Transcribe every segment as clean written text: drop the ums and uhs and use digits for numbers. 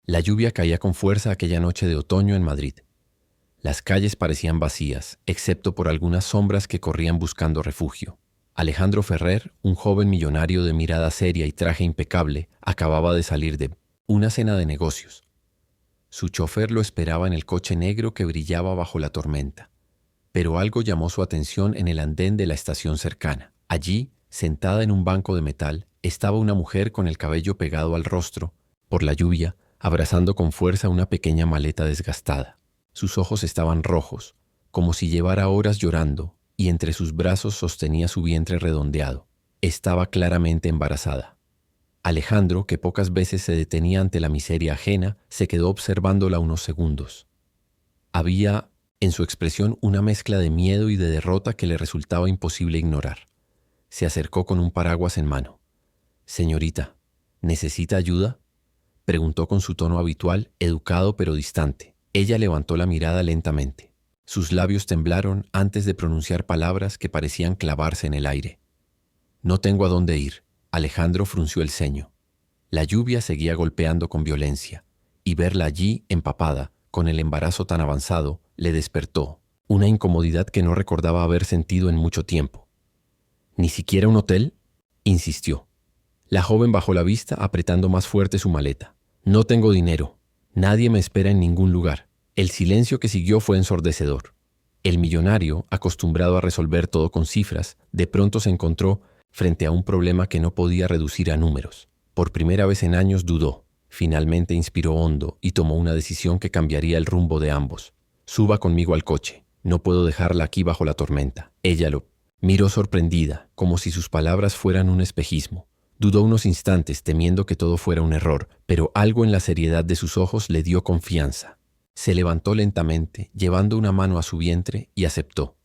La lluvia caía con fuerza aquella noche de otoño en Madrid. Las calles parecían vacías, excepto por algunas sombras que corrían buscando refugio. Alejandro Ferrer, un joven millonario de mirada seria y traje impecable, acababa de salir de una cena de negocios. Su chofer lo esperaba en el coche negro que brillaba bajo la tormenta. Pero algo llamó su atención en el andén de la estación cercana. Allí, sentada en un banco de metal, estaba una mujer con el cabello pegado al rostro, por la lluvia, abrazando con fuerza una pequeña maleta desgastada. Sus ojos estaban rojos, como si llevara horas llorando, y entre sus brazos sostenía su vientre redondeado. Estaba claramente embarazada. Alejandro, que pocas veces se detenía ante la miseria ajena, se quedó observándola unos segundos. Había en su expresión una mezcla de miedo y de derrota que le resultaba imposible ignorar. Se acercó con un paraguas en mano. «Señorita, ¿necesita ayuda?», preguntó con su tono habitual, educado pero distante. Ella levantó la mirada lentamente. Sus labios temblaron antes de pronunciar palabras que parecían clavarse en el aire. «No tengo a dónde ir». Alejandro frunció el ceño. La lluvia seguía golpeando con violencia, y verla allí, empapada, con el embarazo tan avanzado, le despertó una incomodidad que no recordaba haber sentido en mucho tiempo. «¿Ni siquiera un hotel?», insistió. La joven bajó la vista, apretando más fuerte su maleta. «No tengo dinero. Nadie me espera en ningún lugar». El silencio que siguió fue ensordecedor. El millonario, acostumbrado a resolver todo con cifras, de pronto se encontró frente a un problema que no podía reducir a números. Por primera vez en años dudó. Finalmente inspiró hondo y tomó una decisión que cambiaría el rumbo de ambos. «Suba conmigo al coche. No puedo dejarla aquí bajo la tormenta». Ella lo miró sorprendida, como si sus palabras fueran un espejismo. Dudó unos instantes, temiendo que todo fuera un error, pero algo en la seriedad de sus ojos le dio confianza. Se levantó lentamente, llevando una mano a su vientre, y aceptó.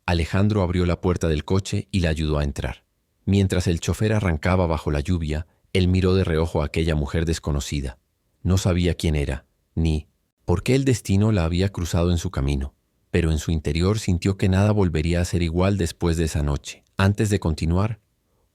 Alejandro abrió la puerta del coche y la ayudó a entrar. Mientras el chofer arrancaba bajo la lluvia, él miró de reojo a aquella mujer desconocida. No sabía quién era, ni por qué el destino la había cruzado en su camino, pero en su interior sintió que nada volvería a ser igual después de esa noche. Antes de continuar,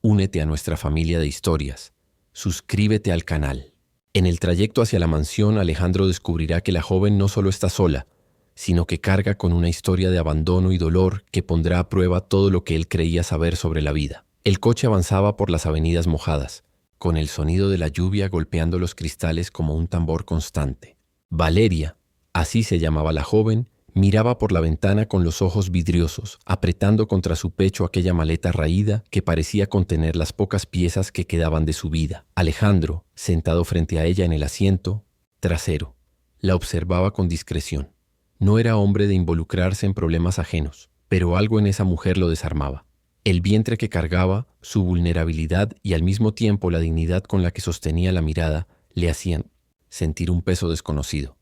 únete a nuestra familia de historias. Suscríbete al canal. En el trayecto hacia la mansión, Alejandro descubrirá que la joven no solo está sola, sino que carga con una historia de abandono y dolor que pondrá a prueba todo lo que él creía saber sobre la vida. El coche avanzaba por las avenidas mojadas, con el sonido de la lluvia golpeando los cristales como un tambor constante. Valeria, así se llamaba la joven, miraba por la ventana con los ojos vidriosos, apretando contra su pecho aquella maleta raída que parecía contener las pocas piezas que quedaban de su vida. Alejandro, sentado frente a ella en el asiento trasero, la observaba con discreción. No era hombre de involucrarse en problemas ajenos, pero algo en esa mujer lo desarmaba. El vientre que cargaba, su vulnerabilidad y al mismo tiempo la dignidad con la que sostenía la mirada le hacían sentir un peso desconocido.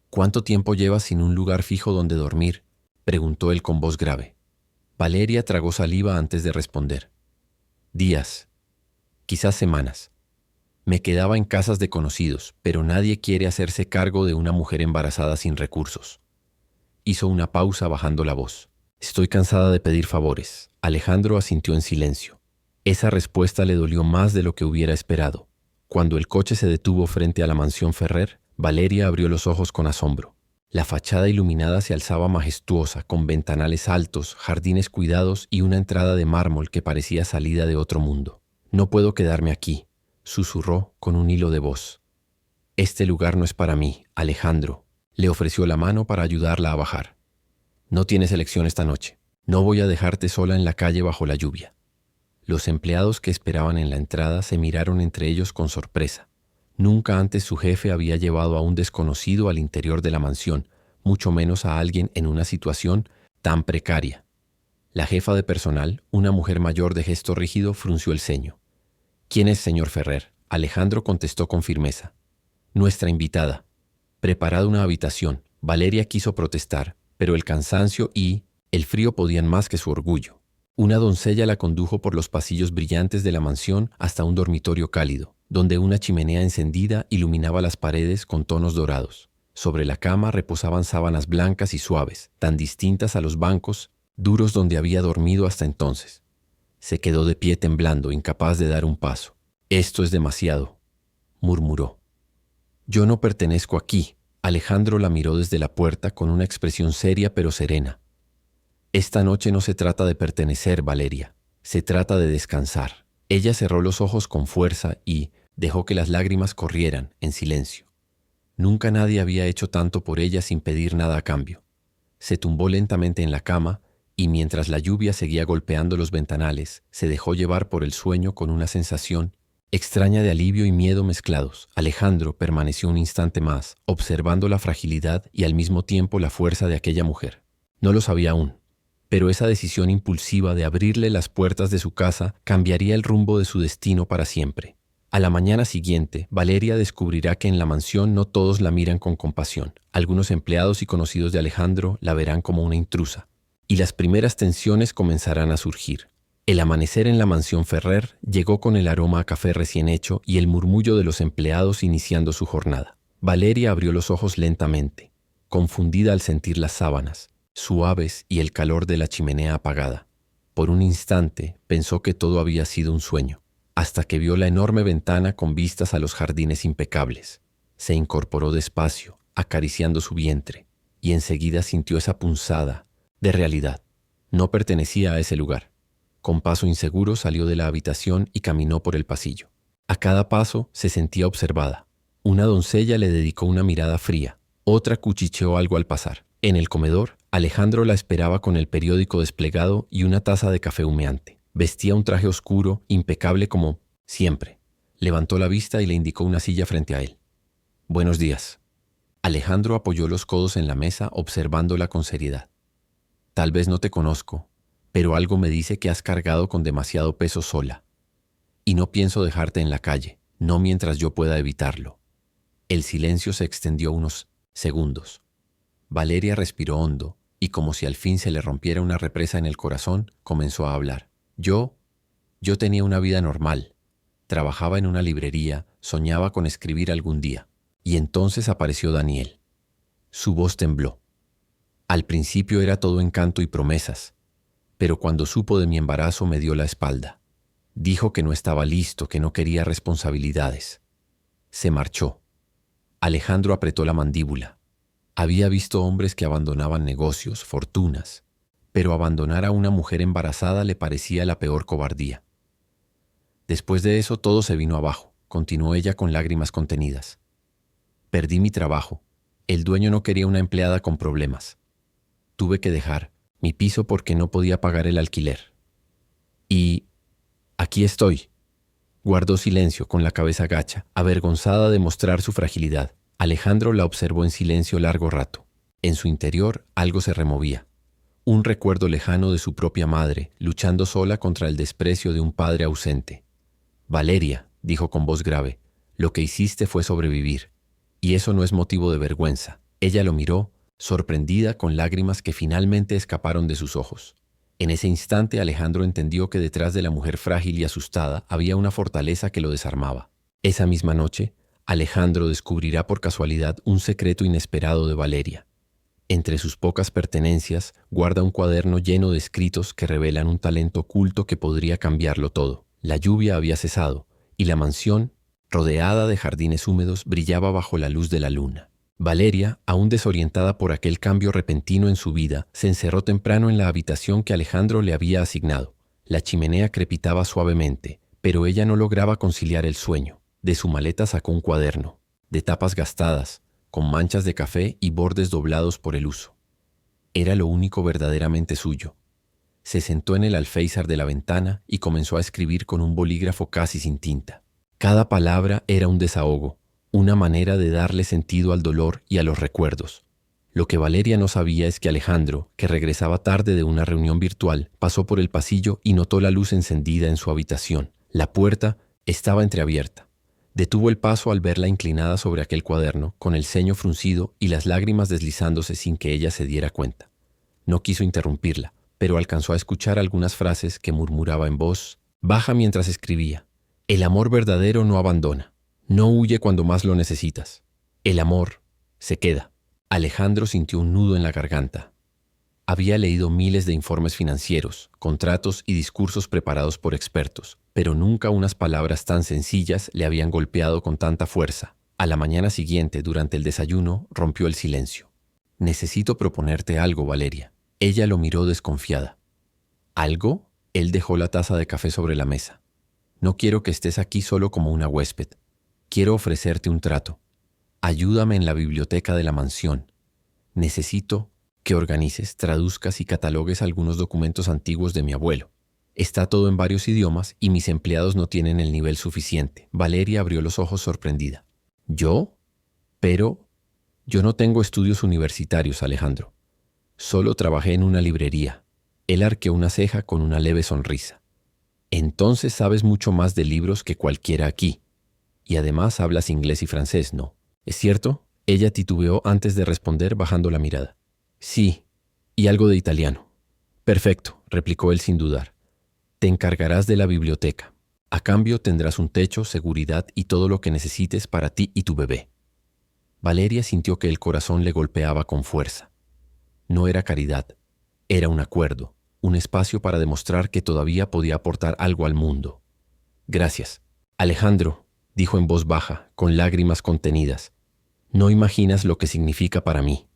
«¿Cuánto tiempo llevas sin un lugar fijo donde dormir?», preguntó él con voz grave. Valeria tragó saliva antes de responder. «Días, quizás semanas. Me quedaba en casas de conocidos, pero nadie quiere hacerse cargo de una mujer embarazada sin recursos». Hizo una pausa bajando la voz. «Estoy cansada de pedir favores». Alejandro asintió en silencio. Esa respuesta le dolió más de lo que hubiera esperado. Cuando el coche se detuvo frente a la mansión Ferrer, Valeria abrió los ojos con asombro. La fachada iluminada se alzaba majestuosa, con ventanales altos, jardines cuidados y una entrada de mármol que parecía salida de otro mundo. «No puedo quedarme aquí», susurró con un hilo de voz. «Este lugar no es para mí, Alejandro». Le ofreció la mano para ayudarla a bajar. «No tienes elección esta noche. No voy a dejarte sola en la calle bajo la lluvia». Los empleados que esperaban en la entrada se miraron entre ellos con sorpresa. Nunca antes su jefe había llevado a un desconocido al interior de la mansión, mucho menos a alguien en una situación tan precaria. La jefa de personal, una mujer mayor de gesto rígido, frunció el ceño. «¿Quién es, señor Ferrer?». Alejandro contestó con firmeza. «Nuestra invitada». Preparada una habitación, Valeria quiso protestar, pero el cansancio y el frío podían más que su orgullo. Una doncella la condujo por los pasillos brillantes de la mansión hasta un dormitorio cálido, donde una chimenea encendida iluminaba las paredes con tonos dorados. Sobre la cama reposaban sábanas blancas y suaves, tan distintas a los bancos duros donde había dormido hasta entonces. Se quedó de pie temblando, incapaz de dar un paso. «Esto es demasiado», murmuró. Yo no pertenezco aquí. Alejandro la miró desde la puerta con una expresión seria pero serena. Esta noche no se trata de pertenecer, Valeria. Se trata de descansar. Ella cerró los ojos con fuerza y dejó que las lágrimas corrieran en silencio. Nunca nadie había hecho tanto por ella sin pedir nada a cambio. Se tumbó lentamente en la cama y mientras la lluvia seguía golpeando los ventanales, se dejó llevar por el sueño con una sensación extraña de alivio y miedo mezclados. Alejandro permaneció un instante más, observando la fragilidad y al mismo tiempo la fuerza de aquella mujer. No lo sabía aún, pero esa decisión impulsiva de abrirle las puertas de su casa cambiaría el rumbo de su destino para siempre. A la mañana siguiente, Valeria descubrirá que en la mansión no todos la miran con compasión. Algunos empleados y conocidos de Alejandro la verán como una intrusa, y las primeras tensiones comenzarán a surgir. El amanecer en la mansión Ferrer llegó con el aroma a café recién hecho y el murmullo de los empleados iniciando su jornada. Valeria abrió los ojos lentamente, confundida al sentir las sábanas, suaves y el calor de la chimenea apagada. Por un instante pensó que todo había sido un sueño, hasta que vio la enorme ventana con vistas a los jardines impecables. Se incorporó despacio, acariciando su vientre, y enseguida sintió esa punzada de realidad. No pertenecía a ese lugar. Con paso inseguro salió de la habitación y caminó por el pasillo. A cada paso se sentía observada. Una doncella le dedicó una mirada fría, otra cuchicheó algo al pasar. En el comedor, Alejandro la esperaba con el periódico desplegado y una taza de café humeante. Vestía un traje oscuro, impecable como siempre. Levantó la vista y le indicó una silla frente a él. «Buenos días». Alejandro apoyó los codos en la mesa observándola con seriedad. «Tal vez no te conozco, pero algo me dice que has cargado con demasiado peso sola. Y no pienso dejarte en la calle, no mientras yo pueda evitarlo». El silencio se extendió unos segundos. Valeria respiró hondo y como si al fin se le rompiera una represa en el corazón, comenzó a hablar. Yo tenía una vida normal. Trabajaba en una librería, soñaba con escribir algún día. Y entonces apareció Daniel. Su voz tembló. Al principio era todo encanto y promesas, pero cuando supo de mi embarazo me dio la espalda. Dijo que no estaba listo, que no quería responsabilidades. Se marchó. Alejandro apretó la mandíbula. Había visto hombres que abandonaban negocios, fortunas, pero abandonar a una mujer embarazada le parecía la peor cobardía. Después de eso todo se vino abajo, continuó ella con lágrimas contenidas. Perdí mi trabajo. El dueño no quería una empleada con problemas. Tuve que dejar mi piso porque no podía pagar el alquiler. Y aquí estoy. Guardó silencio con la cabeza gacha, avergonzada de mostrar su fragilidad. Alejandro la observó en silencio largo rato. En su interior algo se removía. Un recuerdo lejano de su propia madre, luchando sola contra el desprecio de un padre ausente. «Valeria», dijo con voz grave, «lo que hiciste fue sobrevivir. Y eso no es motivo de vergüenza». Ella lo miró, sorprendida con lágrimas que finalmente escaparon de sus ojos. En ese instante Alejandro entendió que detrás de la mujer frágil y asustada había una fortaleza que lo desarmaba. Esa misma noche, Alejandro descubrirá por casualidad un secreto inesperado de Valeria. Entre sus pocas pertenencias guarda un cuaderno lleno de escritos que revelan un talento oculto que podría cambiarlo todo. La lluvia había cesado y la mansión, rodeada de jardines húmedos, brillaba bajo la luz de la luna. Valeria, aún desorientada por aquel cambio repentino en su vida, se encerró temprano en la habitación que Alejandro le había asignado. La chimenea crepitaba suavemente, pero ella no lograba conciliar el sueño. De su maleta sacó un cuaderno, de tapas gastadas, con manchas de café y bordes doblados por el uso. Era lo único verdaderamente suyo. Se sentó en el alféizar de la ventana y comenzó a escribir con un bolígrafo casi sin tinta. Cada palabra era un desahogo, una manera de darle sentido al dolor y a los recuerdos. Lo que Valeria no sabía es que Alejandro, que regresaba tarde de una reunión virtual, pasó por el pasillo y notó la luz encendida en su habitación. La puerta estaba entreabierta. Detuvo el paso al verla inclinada sobre aquel cuaderno, con el ceño fruncido y las lágrimas deslizándose sin que ella se diera cuenta. No quiso interrumpirla, pero alcanzó a escuchar algunas frases que murmuraba en voz baja mientras escribía. El amor verdadero no abandona, no huye cuando más lo necesitas. El amor se queda. Alejandro sintió un nudo en la garganta. Había leído miles de informes financieros, contratos y discursos preparados por expertos, pero nunca unas palabras tan sencillas le habían golpeado con tanta fuerza. A la mañana siguiente, durante el desayuno, rompió el silencio. Necesito proponerte algo, Valeria. Ella lo miró desconfiada. ¿Algo? Él dejó la taza de café sobre la mesa. No quiero que estés aquí solo como una huésped. Quiero ofrecerte un trato. Ayúdame en la biblioteca de la mansión. Necesito que organices, traduzcas y catalogues algunos documentos antiguos de mi abuelo. Está todo en varios idiomas y mis empleados no tienen el nivel suficiente. Valeria abrió los ojos sorprendida. ¿Yo? Pero yo no tengo estudios universitarios, Alejandro. Solo trabajé en una librería. Él arqueó una ceja con una leve sonrisa. Entonces sabes mucho más de libros que cualquiera aquí. Y además hablas inglés y francés, ¿no? ¿Es cierto? Ella titubeó antes de responder bajando la mirada. Sí, y algo de italiano. Perfecto, replicó él sin dudar. Te encargarás de la biblioteca. A cambio tendrás un techo, seguridad y todo lo que necesites para ti y tu bebé. Valeria sintió que el corazón le golpeaba con fuerza. No era caridad, era un acuerdo, un espacio para demostrar que todavía podía aportar algo al mundo. Gracias. Alejandro, dijo en voz baja, con lágrimas contenidas. No imaginas lo que significa para mí.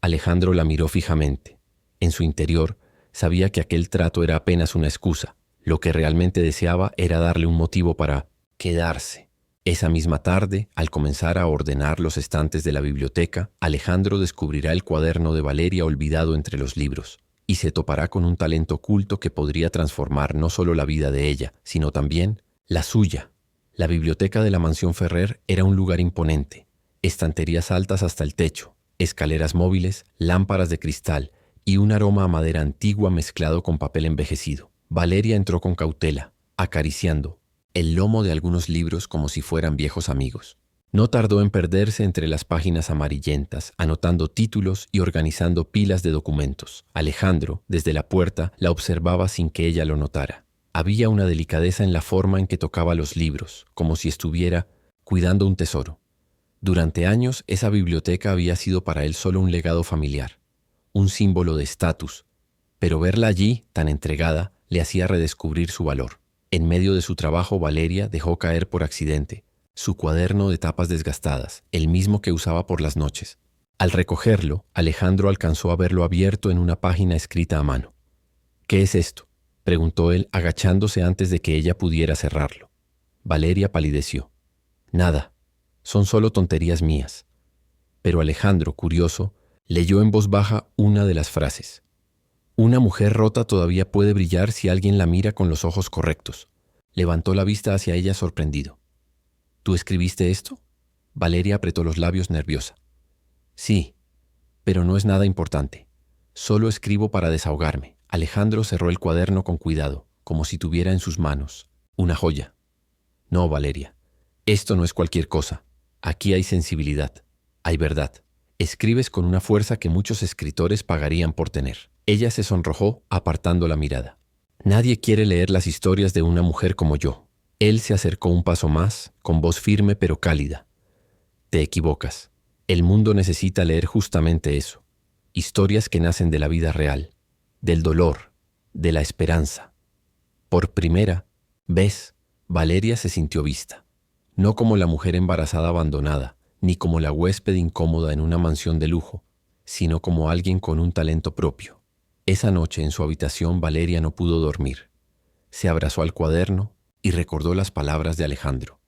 Alejandro la miró fijamente. En su interior, sabía que aquel trato era apenas una excusa. Lo que realmente deseaba era darle un motivo para quedarse. Esa misma tarde, al comenzar a ordenar los estantes de la biblioteca, Alejandro descubrirá el cuaderno de Valeria olvidado entre los libros, y se topará con un talento oculto que podría transformar no solo la vida de ella, sino también la suya. La biblioteca de la mansión Ferrer era un lugar imponente, estanterías altas hasta el techo, escaleras móviles, lámparas de cristal y un aroma a madera antigua mezclado con papel envejecido. Valeria entró con cautela, acariciando el lomo de algunos libros como si fueran viejos amigos. No tardó en perderse entre las páginas amarillentas, anotando títulos y organizando pilas de documentos. Alejandro, desde la puerta, la observaba sin que ella lo notara. Había una delicadeza en la forma en que tocaba los libros, como si estuviera cuidando un tesoro. Durante años, esa biblioteca había sido para él solo un legado familiar, un símbolo de estatus, pero verla allí, tan entregada, le hacía redescubrir su valor. En medio de su trabajo, Valeria dejó caer por accidente su cuaderno de tapas desgastadas, el mismo que usaba por las noches. Al recogerlo, Alejandro alcanzó a verlo abierto en una página escrita a mano. ¿Qué es esto?, preguntó él, agachándose antes de que ella pudiera cerrarlo. Valeria palideció. Nada, son solo tonterías mías. Pero Alejandro, curioso, leyó en voz baja una de las frases. Una mujer rota todavía puede brillar si alguien la mira con los ojos correctos. Levantó la vista hacia ella sorprendido. ¿Tú escribiste esto? Valeria apretó los labios nerviosa. Sí, pero no es nada importante. Solo escribo para desahogarme. Alejandro cerró el cuaderno con cuidado, como si tuviera en sus manos una joya. No, Valeria, esto no es cualquier cosa. Aquí hay sensibilidad, hay verdad. Escribes con una fuerza que muchos escritores pagarían por tener. Ella se sonrojó, apartando la mirada. Nadie quiere leer las historias de una mujer como yo. Él se acercó un paso más, con voz firme pero cálida. Te equivocas. El mundo necesita leer justamente eso. Historias que nacen de la vida real, del dolor, de la esperanza. Por primera vez, Valeria se sintió vista. No como la mujer embarazada abandonada, ni como la huésped incómoda en una mansión de lujo, sino como alguien con un talento propio. Esa noche en su habitación Valeria no pudo dormir. Se abrazó al cuaderno y recordó las palabras de Alejandro.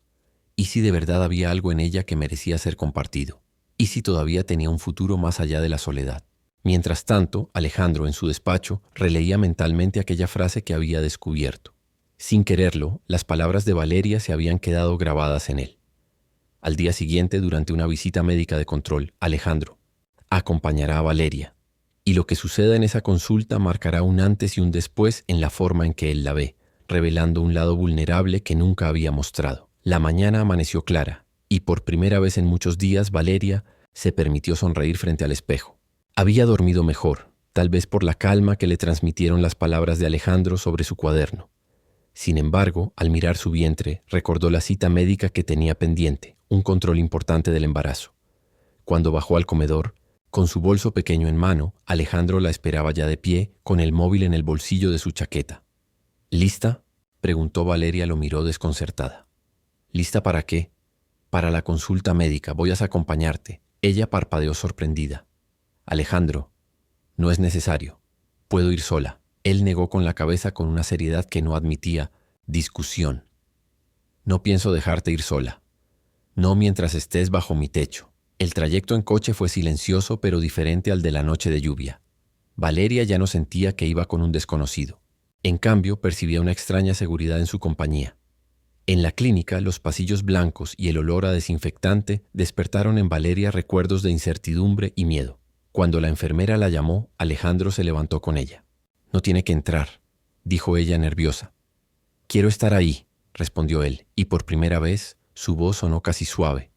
¿Y si de verdad había algo en ella que merecía ser compartido? ¿Y si todavía tenía un futuro más allá de la soledad? Mientras tanto, Alejandro, en su despacho, releía mentalmente aquella frase que había descubierto. Sin quererlo, las palabras de Valeria se habían quedado grabadas en él. Al día siguiente, durante una visita médica de control, Alejandro acompañará a Valeria, y lo que suceda en esa consulta marcará un antes y un después en la forma en que él la ve, revelando un lado vulnerable que nunca había mostrado. La mañana amaneció clara, y por primera vez en muchos días Valeria se permitió sonreír frente al espejo. Había dormido mejor, tal vez por la calma que le transmitieron las palabras de Alejandro sobre su cuaderno. Sin embargo, al mirar su vientre, recordó la cita médica que tenía pendiente, un control importante del embarazo. Cuando bajó al comedor, con su bolso pequeño en mano, Alejandro la esperaba ya de pie, con el móvil en el bolsillo de su chaqueta. ¿Lista?, preguntó. Valeria lo miró desconcertada. ¿Lista para qué? Para la consulta médica, voy a acompañarte. Ella parpadeó sorprendida. Alejandro, no es necesario. Puedo ir sola. Él negó con la cabeza con una seriedad que no admitía discusión. No pienso dejarte ir sola. No mientras estés bajo mi techo. El trayecto en coche fue silencioso pero diferente al de la noche de lluvia. Valeria ya no sentía que iba con un desconocido. En cambio, percibía una extraña seguridad en su compañía. En la clínica, los pasillos blancos y el olor a desinfectante despertaron en Valeria recuerdos de incertidumbre y miedo. Cuando la enfermera la llamó, Alejandro se levantó con ella. «No tiene que entrar», dijo ella nerviosa. «Quiero estar ahí», respondió él, y por primera vez su voz sonó casi suave.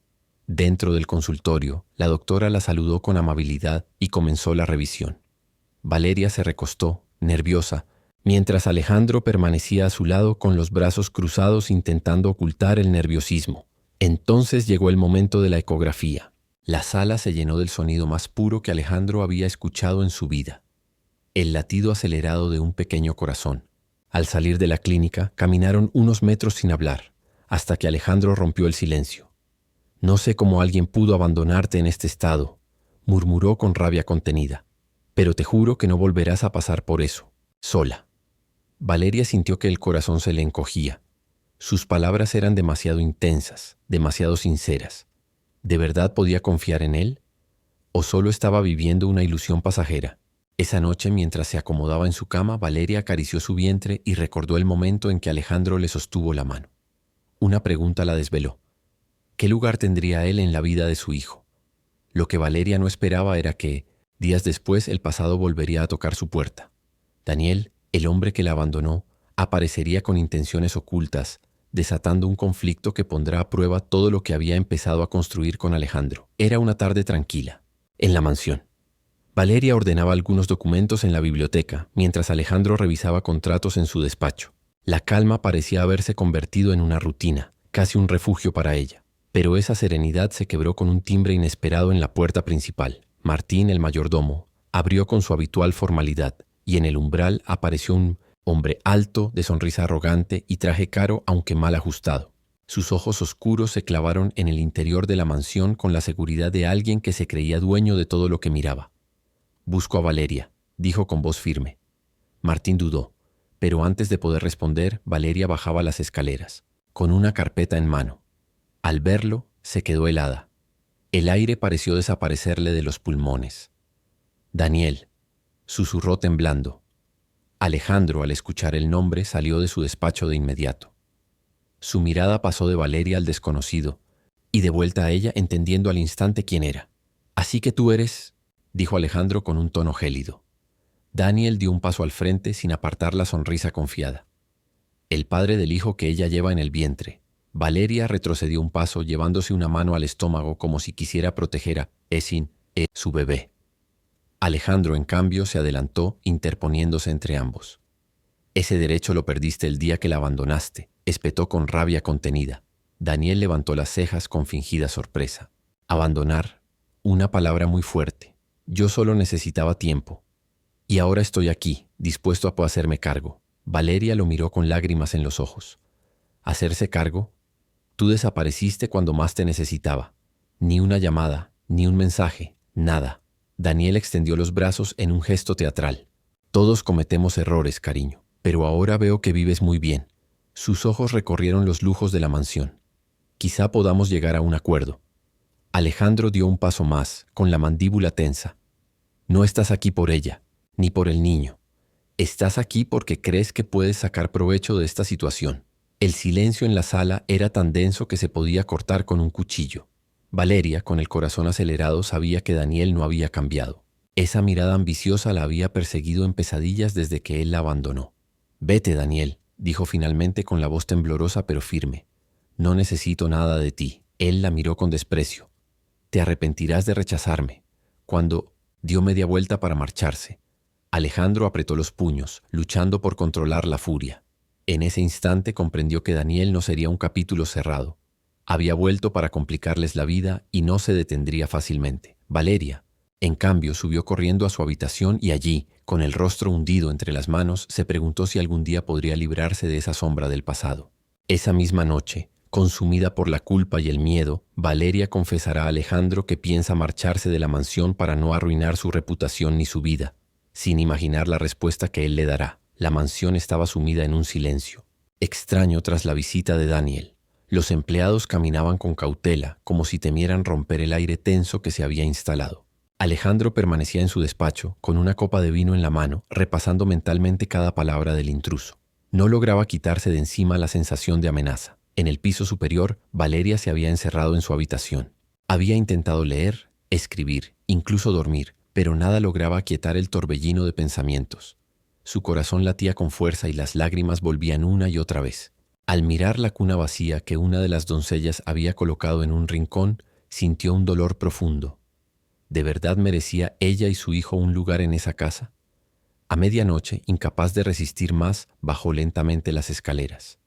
Dentro del consultorio, la doctora la saludó con amabilidad y comenzó la revisión. Valeria se recostó, nerviosa, mientras Alejandro permanecía a su lado con los brazos cruzados intentando ocultar el nerviosismo. Entonces llegó el momento de la ecografía. La sala se llenó del sonido más puro que Alejandro había escuchado en su vida. El latido acelerado de un pequeño corazón. Al salir de la clínica, caminaron unos metros sin hablar, hasta que Alejandro rompió el silencio. «No sé cómo alguien pudo abandonarte en este estado», murmuró con rabia contenida. «Pero te juro que no volverás a pasar por eso, sola». Valeria sintió que el corazón se le encogía. Sus palabras eran demasiado intensas, demasiado sinceras. ¿De verdad podía confiar en él? ¿O solo estaba viviendo una ilusión pasajera? Esa noche, mientras se acomodaba en su cama, Valeria acarició su vientre y recordó el momento en que Alejandro le sostuvo la mano. Una pregunta la desveló. ¿Qué lugar tendría él en la vida de su hijo? Lo que Valeria no esperaba era que, días después, el pasado volvería a tocar su puerta. Daniel, el hombre que la abandonó, aparecería con intenciones ocultas, desatando un conflicto que pondrá a prueba todo lo que había empezado a construir con Alejandro. Era una tarde tranquila, en la mansión. Valeria ordenaba algunos documentos en la biblioteca, mientras Alejandro revisaba contratos en su despacho. La calma parecía haberse convertido en una rutina, casi un refugio para ella. Pero esa serenidad se quebró con un timbre inesperado en la puerta principal. Martín, el mayordomo, abrió con su habitual formalidad, y en el umbral apareció un hombre alto, de sonrisa arrogante y traje caro aunque mal ajustado. Sus ojos oscuros se clavaron en el interior de la mansión con la seguridad de alguien que se creía dueño de todo lo que miraba. «Busco a Valeria», dijo con voz firme. Martín dudó, pero antes de poder responder, Valeria bajaba las escaleras, con una carpeta en mano. Al verlo, se quedó helada. El aire pareció desaparecerle de los pulmones. «Daniel», susurró temblando. Alejandro, al escuchar el nombre, salió de su despacho de inmediato. Su mirada pasó de Valeria al desconocido, y de vuelta a ella entendiendo al instante quién era. «Así que tú eres», dijo Alejandro con un tono gélido. Daniel dio un paso al frente sin apartar la sonrisa confiada. «El padre del hijo que ella lleva en el vientre». Valeria retrocedió un paso llevándose una mano al estómago como si quisiera proteger a su bebé. Alejandro, en cambio, se adelantó, interponiéndose entre ambos. «Ese derecho lo perdiste el día que la abandonaste», espetó con rabia contenida. Daniel levantó las cejas con fingida sorpresa. «Abandonar, una palabra muy fuerte. Yo solo necesitaba tiempo. Y ahora estoy aquí, dispuesto a hacerme cargo». Valeria lo miró con lágrimas en los ojos. «¿Hacerse cargo? Tú desapareciste cuando más te necesitaba. Ni una llamada, ni un mensaje, nada». Daniel extendió los brazos en un gesto teatral. «Todos cometemos errores, cariño, pero ahora veo que vives muy bien». Sus ojos recorrieron los lujos de la mansión. «Quizá podamos llegar a un acuerdo». Alejandro dio un paso más, con la mandíbula tensa. «No estás aquí por ella, ni por el niño. Estás aquí porque crees que puedes sacar provecho de esta situación». El silencio en la sala era tan denso que se podía cortar con un cuchillo. Valeria, con el corazón acelerado, sabía que Daniel no había cambiado. Esa mirada ambiciosa la había perseguido en pesadillas desde que él la abandonó. «Vete, Daniel», dijo finalmente con la voz temblorosa pero firme. «No necesito nada de ti». Él la miró con desprecio. «Te arrepentirás de rechazarme». Cuando dio media vuelta para marcharse, Alejandro apretó los puños, luchando por controlar la furia. En ese instante comprendió que Daniel no sería un capítulo cerrado. Había vuelto para complicarles la vida y no se detendría fácilmente. Valeria, en cambio, subió corriendo a su habitación y allí, con el rostro hundido entre las manos, se preguntó si algún día podría librarse de esa sombra del pasado. Esa misma noche, Consumida por la culpa y el miedo, Valeria confesará a Alejandro que piensa marcharse de la mansión para no arruinar su reputación ni su vida. Sin imaginar la respuesta que él le dará, la mansión estaba sumida en un silencio extraño tras la visita de Daniel. Los empleados caminaban con cautela, como si temieran romper el aire tenso que se había instalado. Alejandro permanecía en su despacho, con una copa de vino en la mano, repasando mentalmente cada palabra del intruso. No lograba quitarse de encima la sensación de amenaza. En el piso superior, Valeria se había encerrado en su habitación. Había intentado leer, escribir, incluso dormir, pero nada lograba aquietar el torbellino de pensamientos. Su corazón latía con fuerza y las lágrimas volvían una y otra vez. Al mirar la cuna vacía que una de las doncellas había colocado en un rincón, sintió un dolor profundo. ¿De verdad merecía ella y su hijo un lugar en esa casa? A medianoche, incapaz de resistir más, bajó lentamente las escaleras.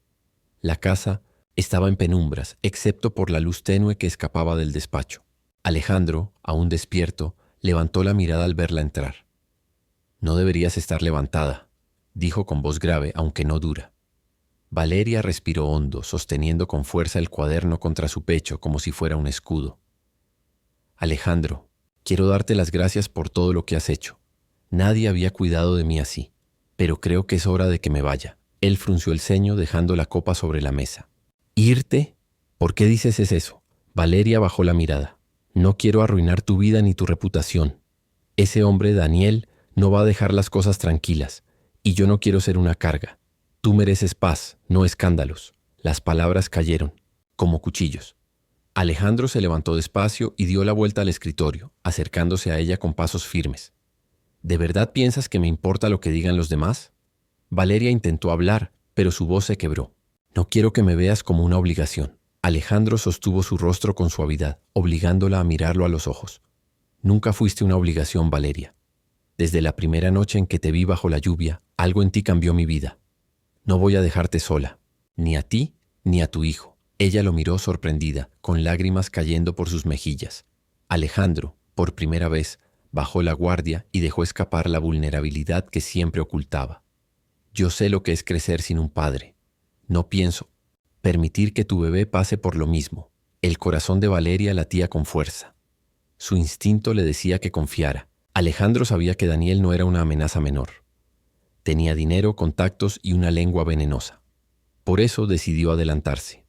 La casa estaba en penumbras, excepto por la luz tenue que escapaba del despacho. Alejandro, aún despierto, levantó la mirada al verla entrar. «No deberías estar levantada», dijo con voz grave, aunque no dura. Valeria respiró hondo, sosteniendo con fuerza el cuaderno contra su pecho como si fuera un escudo. «Alejandro, quiero darte las gracias por todo lo que has hecho. Nadie había cuidado de mí así, pero creo que es hora de que me vaya». Él frunció el ceño, dejando la copa sobre la mesa. «¿Irte? ¿Por qué dices eso?» Valeria bajó la mirada. «No quiero arruinar tu vida ni tu reputación. Ese hombre, Daniel, no va a dejar las cosas tranquilas, y yo no quiero ser una carga. Tú mereces paz, no escándalos». Las palabras cayeron, como cuchillos. Alejandro se levantó despacio y dio la vuelta al escritorio, acercándose a ella con pasos firmes. «¿De verdad piensas que me importa lo que digan los demás?» Valeria intentó hablar, pero su voz se quebró. «No quiero que me veas como una obligación». Alejandro sostuvo su rostro con suavidad, obligándola a mirarlo a los ojos. «Nunca fuiste una obligación, Valeria. Desde la primera noche en que te vi bajo la lluvia, algo en ti cambió mi vida. No voy a dejarte sola, ni a ti ni a tu hijo». Ella lo miró sorprendida, con lágrimas cayendo por sus mejillas. Alejandro, por primera vez, bajó la guardia y dejó escapar la vulnerabilidad que siempre ocultaba. «Yo sé lo que es crecer sin un padre. No pienso permitir que tu bebé pase por lo mismo». El corazón de Valeria latía con fuerza. Su instinto le decía que confiara. Alejandro sabía que Daniel no era una amenaza menor. Tenía dinero, contactos y una lengua venenosa. Por eso decidió adelantarse.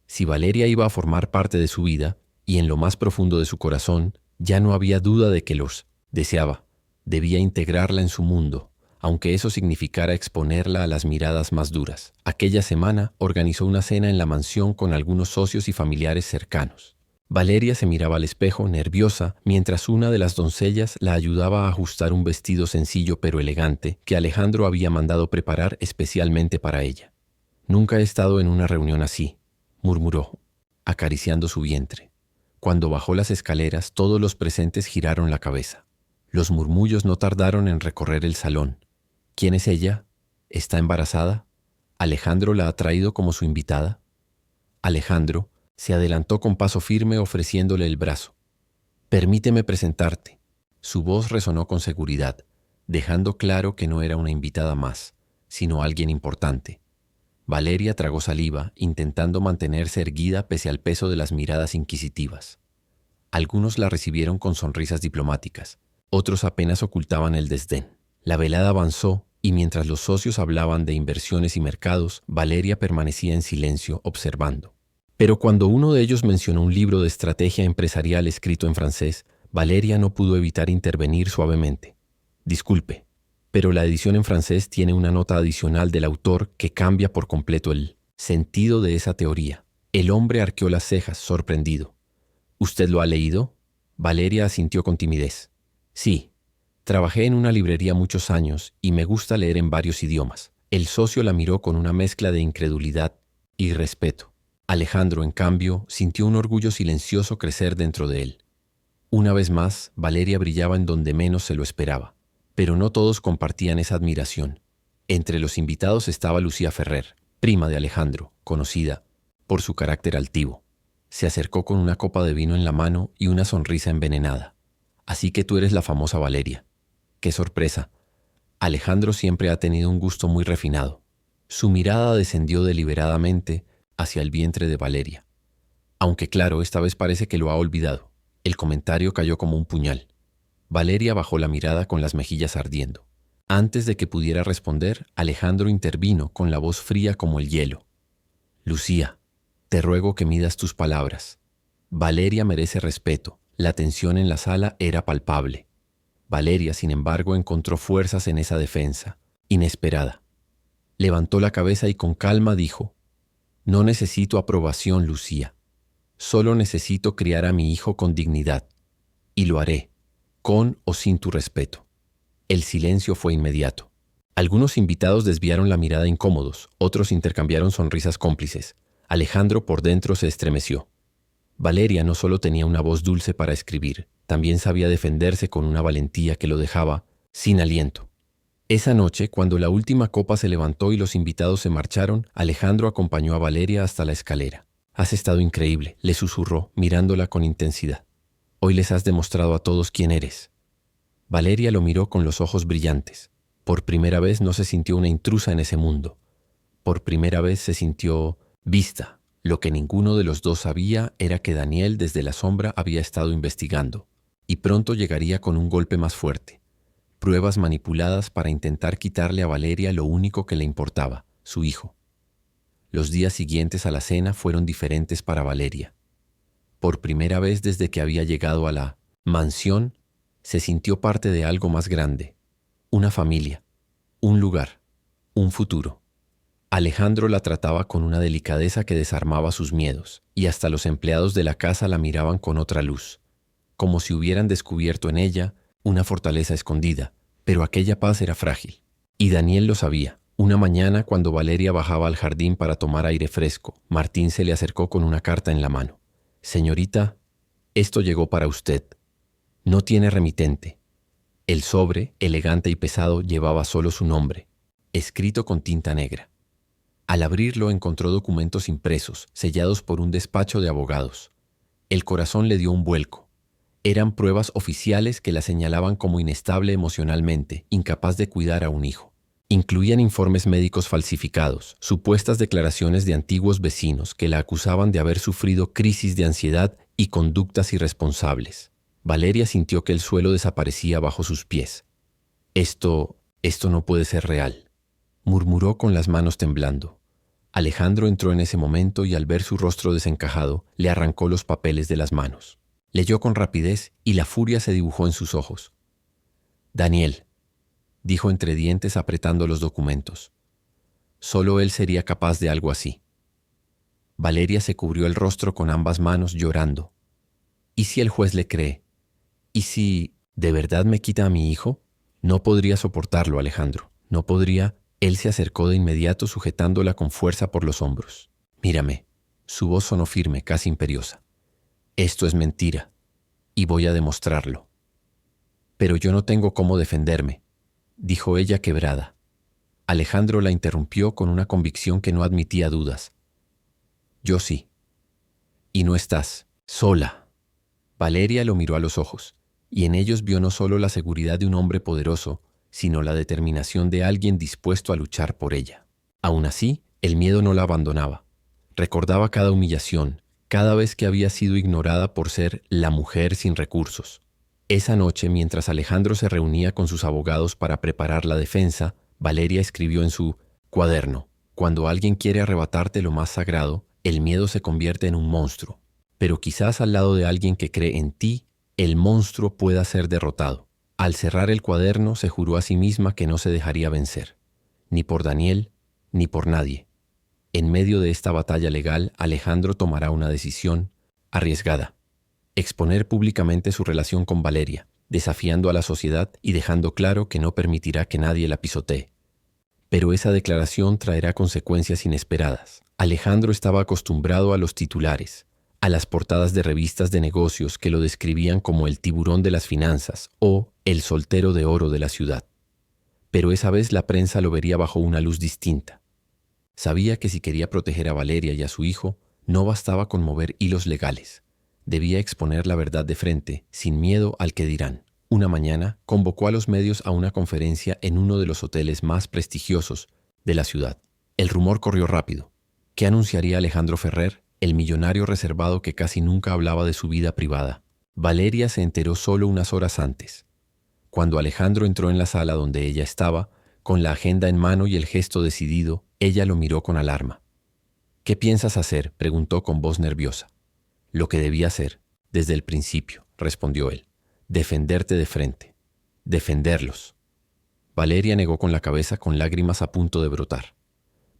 Si Valeria iba a formar parte de su vida, y en lo más profundo de su corazón, ya no había duda de que los deseaba. Debía integrarla en su mundo, aunque eso significara exponerla a las miradas más duras. Aquella semana organizó una cena en la mansión con algunos socios y familiares cercanos. Valeria se miraba al espejo, nerviosa, mientras una de las doncellas la ayudaba a ajustar un vestido sencillo pero elegante que Alejandro había mandado preparar especialmente para ella. «Nunca he estado en una reunión así», murmuró, acariciando su vientre. Cuando bajó las escaleras, todos los presentes giraron la cabeza. Los murmullos no tardaron en recorrer el salón. ¿Quién es ella? ¿Está embarazada? ¿Alejandro la ha traído como su invitada? Alejandro se adelantó con paso firme ofreciéndole el brazo. «Permíteme presentarte». Su voz resonó con seguridad, dejando claro que no era una invitada más, sino alguien importante. Valeria tragó saliva, intentando mantenerse erguida pese al peso de las miradas inquisitivas. Algunos la recibieron con sonrisas diplomáticas, otros apenas ocultaban el desdén. La velada avanzó y mientras los socios hablaban de inversiones y mercados, Valeria permanecía en silencio observando. Pero cuando uno de ellos mencionó un libro de estrategia empresarial escrito en francés, Valeria no pudo evitar intervenir suavemente. «Disculpe, pero la edición en francés tiene una nota adicional del autor que cambia por completo el sentido de esa teoría». El hombre arqueó las cejas, sorprendido. «¿Usted lo ha leído?» Valeria asintió con timidez. «Sí, trabajé en una librería muchos años y me gusta leer en varios idiomas». El socio la miró con una mezcla de incredulidad y respeto. Alejandro, en cambio, sintió un orgullo silencioso crecer dentro de él. Una vez más, Valeria brillaba en donde menos se lo esperaba. Pero no todos compartían esa admiración. Entre los invitados estaba Lucía Ferrer, prima de Alejandro, conocida por su carácter altivo. Se acercó con una copa de vino en la mano y una sonrisa envenenada. «Así que tú eres la famosa Valeria». ¡Qué sorpresa! Alejandro siempre ha tenido un gusto muy refinado. Su mirada descendió deliberadamente, hacia el vientre de Valeria. Aunque claro, esta vez parece que lo ha olvidado. El comentario cayó como un puñal. Valeria bajó la mirada con las mejillas ardiendo. Antes de que pudiera responder, Alejandro intervino con la voz fría como el hielo. Lucía, te ruego que midas tus palabras. Valeria merece respeto. La tensión en la sala era palpable. Valeria, sin embargo, encontró fuerzas en esa defensa, inesperada. Levantó la cabeza y con calma dijo: no necesito aprobación, Lucía. Solo necesito criar a mi hijo con dignidad. Y lo haré, con o sin tu respeto. El silencio fue inmediato. Algunos invitados desviaron la mirada incómodos, otros intercambiaron sonrisas cómplices. Alejandro por dentro se estremeció. Valeria no solo tenía una voz dulce para escribir, también sabía defenderse con una valentía que lo dejaba sin aliento. Esa noche, cuando la última copa se levantó y los invitados se marcharon, Alejandro acompañó a Valeria hasta la escalera. Has estado increíble, le susurró, mirándola con intensidad. Hoy les has demostrado a todos quién eres. Valeria lo miró con los ojos brillantes. Por primera vez no se sintió una intrusa en ese mundo. Por primera vez se sintió vista. Lo que ninguno de los dos sabía era que Daniel desde la sombra había estado investigando, y pronto llegaría con un golpe más fuerte. Pruebas manipuladas para intentar quitarle a Valeria lo único que le importaba, su hijo. Los días siguientes a la cena fueron diferentes para Valeria. Por primera vez desde que había llegado a la mansión, se sintió parte de algo más grande, una familia, un lugar, un futuro. Alejandro la trataba con una delicadeza que desarmaba sus miedos, y hasta los empleados de la casa la miraban con otra luz, como si hubieran descubierto en ella una fortaleza escondida, pero aquella paz era frágil. Y Daniel lo sabía. Una mañana, cuando Valeria bajaba al jardín para tomar aire fresco, Martín se le acercó con una carta en la mano. Señorita, esto llegó para usted. No tiene remitente. El sobre, elegante y pesado, llevaba solo su nombre, escrito con tinta negra. Al abrirlo encontró documentos impresos, sellados por un despacho de abogados. El corazón le dio un vuelco. Eran pruebas oficiales que la señalaban como inestable emocionalmente, incapaz de cuidar a un hijo. Incluían informes médicos falsificados, supuestas declaraciones de antiguos vecinos que la acusaban de haber sufrido crisis de ansiedad y conductas irresponsables. Valeria sintió que el suelo desaparecía bajo sus pies. Esto no puede ser real, murmuró con las manos temblando. Alejandro entró en ese momento y al ver su rostro desencajado, le arrancó los papeles de las manos. Leyó con rapidez y la furia se dibujó en sus ojos. Daniel, dijo entre dientes apretando los documentos. Solo él sería capaz de algo así. Valeria se cubrió el rostro con ambas manos llorando. ¿Y si el juez le cree? ¿Y si de verdad me quita a mi hijo? No podría soportarlo, Alejandro. No podría. Él se acercó de inmediato sujetándola con fuerza por los hombros. Mírame. Su voz sonó firme, casi imperiosa. Esto es mentira, y voy a demostrarlo. Pero yo no tengo cómo defenderme, dijo ella quebrada. Alejandro la interrumpió con una convicción que no admitía dudas. Yo sí. Y no estás sola. Valeria lo miró a los ojos, y en ellos vio no solo la seguridad de un hombre poderoso, sino la determinación de alguien dispuesto a luchar por ella. Aún así, el miedo no la abandonaba. Recordaba cada humillación, cada vez que había sido ignorada por ser la mujer sin recursos. Esa noche, mientras Alejandro se reunía con sus abogados para preparar la defensa, Valeria escribió en su cuaderno: cuando alguien quiere arrebatarte lo más sagrado, el miedo se convierte en un monstruo. Pero quizás al lado de alguien que cree en ti, el monstruo pueda ser derrotado. Al cerrar el cuaderno, se juró a sí misma que no se dejaría vencer, ni por Daniel, ni por nadie. En medio de esta batalla legal, Alejandro tomará una decisión arriesgada: exponer públicamente su relación con Valeria, desafiando a la sociedad y dejando claro que no permitirá que nadie la pisotee. Pero esa declaración traerá consecuencias inesperadas. Alejandro estaba acostumbrado a los titulares, a las portadas de revistas de negocios que lo describían como el tiburón de las finanzas o el soltero de oro de la ciudad. Pero esa vez la prensa lo vería bajo una luz distinta. Sabía que si quería proteger a Valeria y a su hijo, no bastaba con mover hilos legales. Debía exponer la verdad de frente, sin miedo al que dirán. Una mañana convocó a los medios a una conferencia en uno de los hoteles más prestigiosos de la ciudad. El rumor corrió rápido. ¿Qué anunciaría Alejandro Ferrer, el millonario reservado que casi nunca hablaba de su vida privada? Valeria se enteró solo unas horas antes. Cuando Alejandro entró en la sala donde ella estaba, con la agenda en mano y el gesto decidido, ella lo miró con alarma. «¿Qué piensas hacer?», preguntó con voz nerviosa. «Lo que debía hacer, desde el principio», respondió él. «Defenderte de frente. Defenderlos». Valeria negó con la cabeza, con lágrimas a punto de brotar.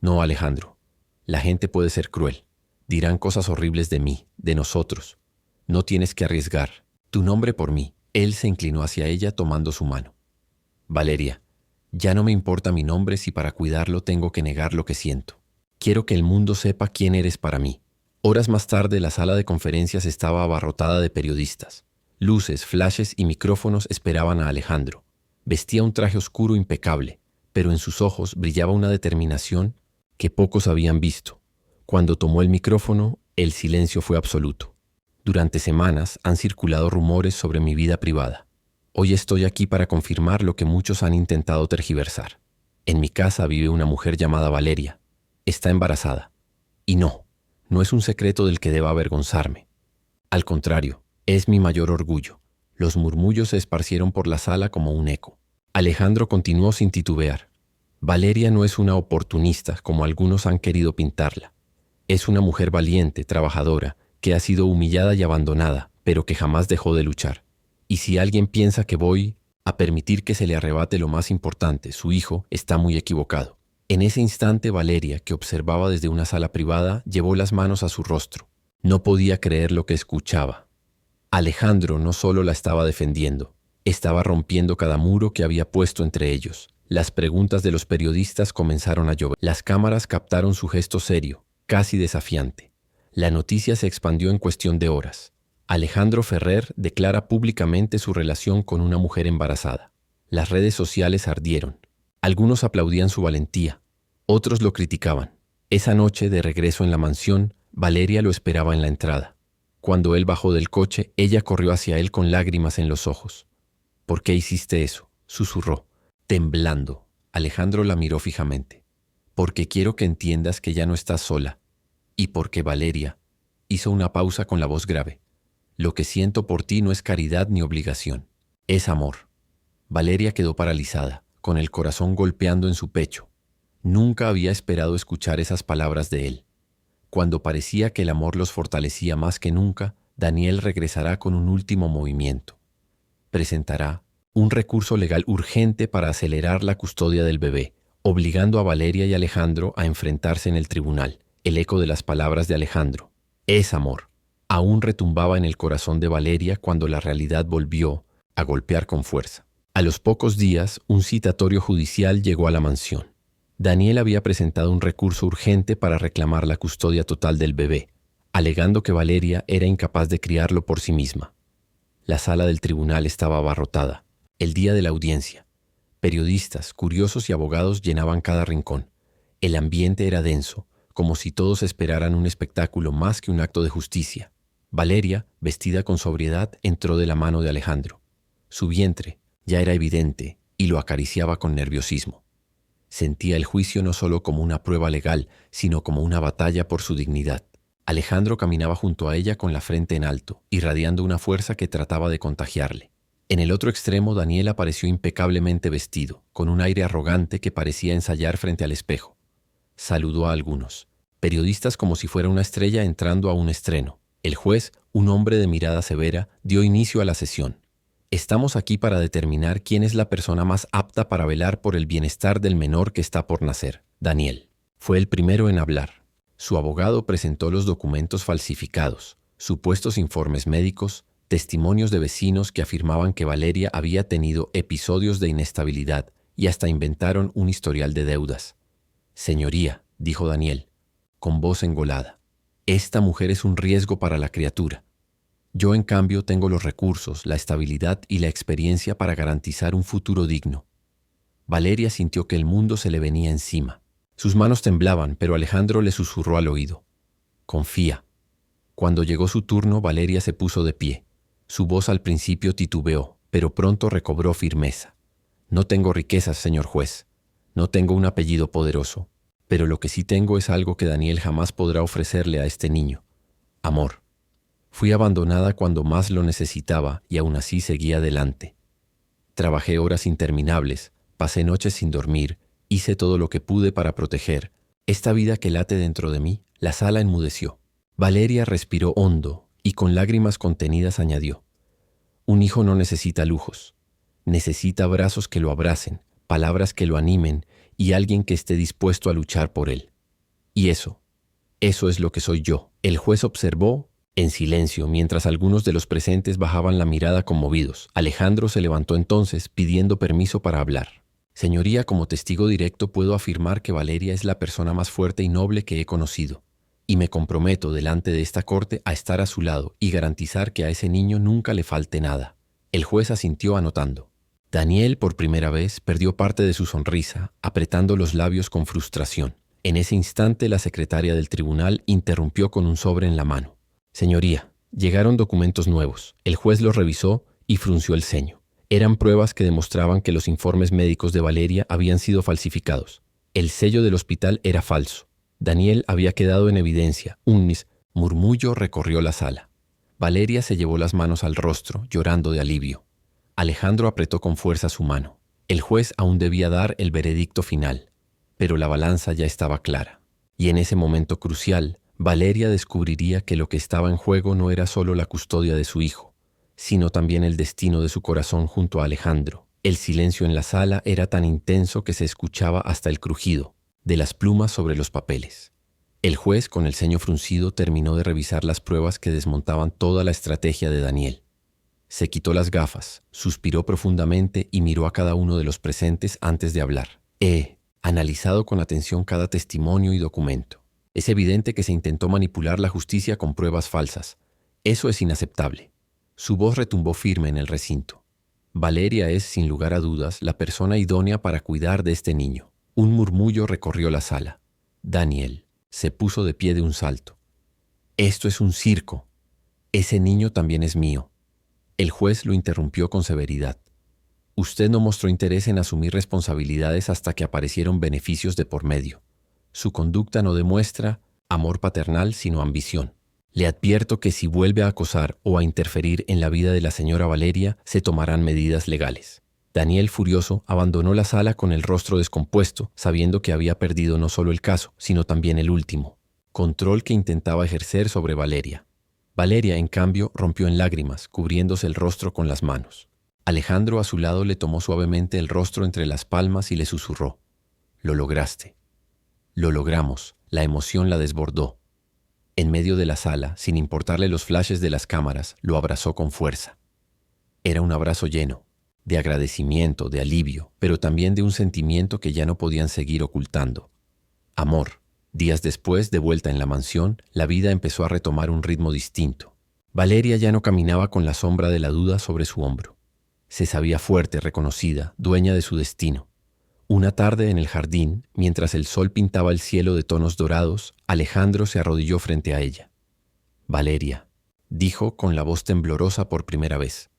«No, Alejandro. La gente puede ser cruel. Dirán cosas horribles de mí, de nosotros. No tienes que arriesgar. Tu nombre por mí». Él se inclinó hacia ella tomando su mano. «Valeria, ya no me importa mi nombre si para cuidarlo tengo que negar lo que siento. Quiero que el mundo sepa quién eres para mí». Horas más tarde, la sala de conferencias estaba abarrotada de periodistas. Luces, flashes y micrófonos esperaban a Alejandro. Vestía un traje oscuro impecable, pero en sus ojos brillaba una determinación que pocos habían visto. Cuando tomó el micrófono, el silencio fue absoluto. «Durante semanas han circulado rumores sobre mi vida privada. Hoy estoy aquí para confirmar lo que muchos han intentado tergiversar. En mi casa vive una mujer llamada Valeria. Está embarazada. Y no es un secreto del que deba avergonzarme. Al contrario, es mi mayor orgullo». Los murmullos se esparcieron por la sala como un eco. Alejandro continuó sin titubear. «Valeria no es una oportunista como algunos han querido pintarla. Es una mujer valiente, trabajadora, que ha sido humillada y abandonada, pero que jamás dejó de luchar. Y si alguien piensa que voy a permitir que se le arrebate lo más importante, su hijo, está muy equivocado». En ese instante, Valeria, que observaba desde una sala privada, llevó las manos a su rostro. No podía creer lo que escuchaba. Alejandro no solo la estaba defendiendo, estaba rompiendo cada muro que había puesto entre ellos. Las preguntas de los periodistas comenzaron a llover. Las cámaras captaron su gesto serio, casi desafiante. La noticia se expandió en cuestión de horas. Alejandro Ferrer declara públicamente su relación con una mujer embarazada. Las redes sociales ardieron. Algunos aplaudían su valentía, otros lo criticaban. Esa noche, de regreso en la mansión, Valeria lo esperaba en la entrada. Cuando él bajó del coche, ella corrió hacia él con lágrimas en los ojos. «¿Por qué hiciste eso?», susurró, temblando. Alejandro la miró fijamente. «Porque quiero que entiendas que ya no estás sola. Y porque Valeria», hizo una pausa con la voz grave, «lo que siento por ti no es caridad ni obligación, es amor». Valeria quedó paralizada, con el corazón golpeando en su pecho. Nunca había esperado escuchar esas palabras de él. Cuando parecía que el amor los fortalecía más que nunca, Daniel regresará con un último movimiento. Presentará un recurso legal urgente para acelerar la custodia del bebé, obligando a Valeria y Alejandro a enfrentarse en el tribunal. El eco de las palabras de Alejandro, «es amor», aún retumbaba en el corazón de Valeria cuando la realidad volvió a golpear con fuerza. A los pocos días, un citatorio judicial llegó a la mansión. Daniel había presentado un recurso urgente para reclamar la custodia total del bebé, alegando que Valeria era incapaz de criarlo por sí misma. La sala del tribunal estaba abarrotada. El día de la audiencia. Periodistas, curiosos y abogados llenaban cada rincón. El ambiente era denso, como si todos esperaran un espectáculo más que un acto de justicia. Valeria, vestida con sobriedad, entró de la mano de Alejandro. Su vientre ya era evidente y lo acariciaba con nerviosismo. Sentía el juicio no solo como una prueba legal, sino como una batalla por su dignidad. Alejandro caminaba junto a ella con la frente en alto, irradiando una fuerza que trataba de contagiarle. En el otro extremo, Daniel apareció impecablemente vestido, con un aire arrogante que parecía ensayar frente al espejo. Saludó a algunos, periodistas como si fuera una estrella entrando a un estreno. El juez, un hombre de mirada severa, dio inicio a la sesión. «Estamos aquí para determinar quién es la persona más apta para velar por el bienestar del menor que está por nacer». Daniel fue el primero en hablar. Su abogado presentó los documentos falsificados, supuestos informes médicos, testimonios de vecinos que afirmaban que Valeria había tenido episodios de inestabilidad y hasta inventaron un historial de deudas. «Señoría», dijo Daniel, con voz engolada, «esta mujer es un riesgo para la criatura. Yo, en cambio, tengo los recursos, la estabilidad y la experiencia para garantizar un futuro digno». Valeria sintió que el mundo se le venía encima. Sus manos temblaban, pero Alejandro le susurró al oído, «Confía». Cuando llegó su turno, Valeria se puso de pie. Su voz al principio titubeó, pero pronto recobró firmeza. «No tengo riquezas, señor juez. No tengo un apellido poderoso. Pero lo que sí tengo es algo que Daniel jamás podrá ofrecerle a este niño: amor. Fui abandonada cuando más lo necesitaba y aún así seguí adelante. Trabajé horas interminables, pasé noches sin dormir, hice todo lo que pude para proteger esta vida que late dentro de mí. La sala enmudeció. Valeria respiró hondo y con lágrimas contenidas añadió: un hijo no necesita lujos, necesita brazos que lo abracen, palabras que lo animen y alguien que esté dispuesto a luchar por él. Y eso es lo que soy yo. El juez observó en silencio mientras algunos de los presentes bajaban la mirada conmovidos. Alejandro se levantó entonces pidiendo permiso para hablar. Señoría, como testigo directo puedo afirmar que Valeria es la persona más fuerte y noble que he conocido, y me comprometo delante de esta corte a estar a su lado y garantizar que a ese niño nunca le falte nada. El juez asintió anotando. Daniel, por primera vez, perdió parte de su sonrisa, apretando los labios con frustración. En ese instante, la secretaria del tribunal interrumpió con un sobre en la mano. Señoría, llegaron documentos nuevos. El juez los revisó y frunció el ceño. Eran pruebas que demostraban que los informes médicos de Valeria habían sido falsificados. El sello del hospital era falso. Daniel había quedado en evidencia. Un murmullo recorrió la sala. Valeria se llevó las manos al rostro, llorando de alivio. Alejandro apretó con fuerza su mano. El juez aún debía dar el veredicto final, pero la balanza ya estaba clara. Y en ese momento crucial, Valeria descubriría que lo que estaba en juego no era solo la custodia de su hijo, sino también el destino de su corazón junto a Alejandro. El silencio en la sala era tan intenso que se escuchaba hasta el crujido de las plumas sobre los papeles. El juez, con el ceño fruncido, terminó de revisar las pruebas que desmontaban toda la estrategia de Daniel. Se quitó las gafas, suspiró profundamente y miró a cada uno de los presentes antes de hablar. He analizado con atención cada testimonio y documento. Es evidente que se intentó manipular la justicia con pruebas falsas. Eso es inaceptable. Su voz retumbó firme en el recinto. Valeria es, sin lugar a dudas, la persona idónea para cuidar de este niño. Un murmullo recorrió la sala. Daniel se puso de pie de un salto. Esto es un circo. Ese niño también es mío. El juez lo interrumpió con severidad. Usted no mostró interés en asumir responsabilidades hasta que aparecieron beneficios de por medio. Su conducta no demuestra amor paternal, sino ambición. Le advierto que si vuelve a acosar o a interferir en la vida de la señora Valeria, se tomarán medidas legales. Daniel, furioso, abandonó la sala con el rostro descompuesto, sabiendo que había perdido no solo el caso, sino también el último control que intentaba ejercer sobre Valeria. Valeria, en cambio, rompió en lágrimas, cubriéndose el rostro con las manos. Alejandro, a su lado, le tomó suavemente el rostro entre las palmas y le susurró: «Lo lograste». «Lo logramos». La emoción la desbordó. En medio de la sala, sin importarle los flashes de las cámaras, lo abrazó con fuerza. Era un abrazo lleno de agradecimiento, de alivio, pero también de un sentimiento que ya no podían seguir ocultando: amor. Días después, de vuelta en la mansión, la vida empezó a retomar un ritmo distinto. Valeria ya no caminaba con la sombra de la duda sobre su hombro. Se sabía fuerte, reconocida, dueña de su destino. Una tarde en el jardín, mientras el sol pintaba el cielo de tonos dorados, Alejandro se arrodilló frente a ella. «Valeria», dijo con la voz temblorosa por primera vez,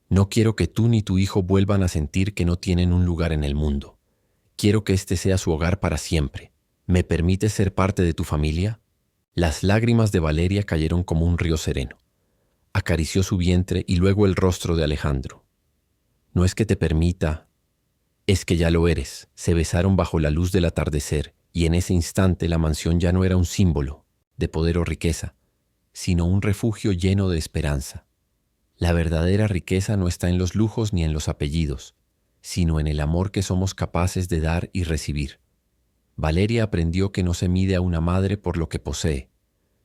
«no quiero que tú ni tu hijo vuelvan a sentir que no tienen un lugar en el mundo. Quiero que este sea su hogar para siempre. ¿Me permites ser parte de tu familia?». Las lágrimas de Valeria cayeron como un río sereno. Acarició su vientre y luego el rostro de Alejandro. «No es que te permita, es que ya lo eres». Se besaron bajo la luz del atardecer y en ese instante la mansión ya no era un símbolo de poder o riqueza, sino un refugio lleno de esperanza. La verdadera riqueza no está en los lujos ni en los apellidos, sino en el amor que somos capaces de dar y recibir. Valeria aprendió que no se mide a una madre por lo que posee,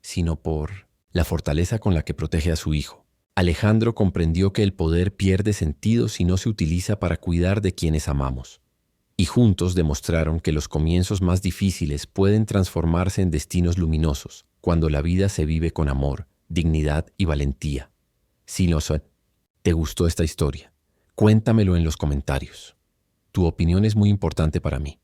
sino por la fortaleza con la que protege a su hijo. Alejandro comprendió que el poder pierde sentido si no se utiliza para cuidar de quienes amamos. Y juntos demostraron que los comienzos más difíciles pueden transformarse en destinos luminosos cuando la vida se vive con amor, dignidad y valentía. Si te gustó esta historia, cuéntamelo en los comentarios. Tu opinión es muy importante para mí.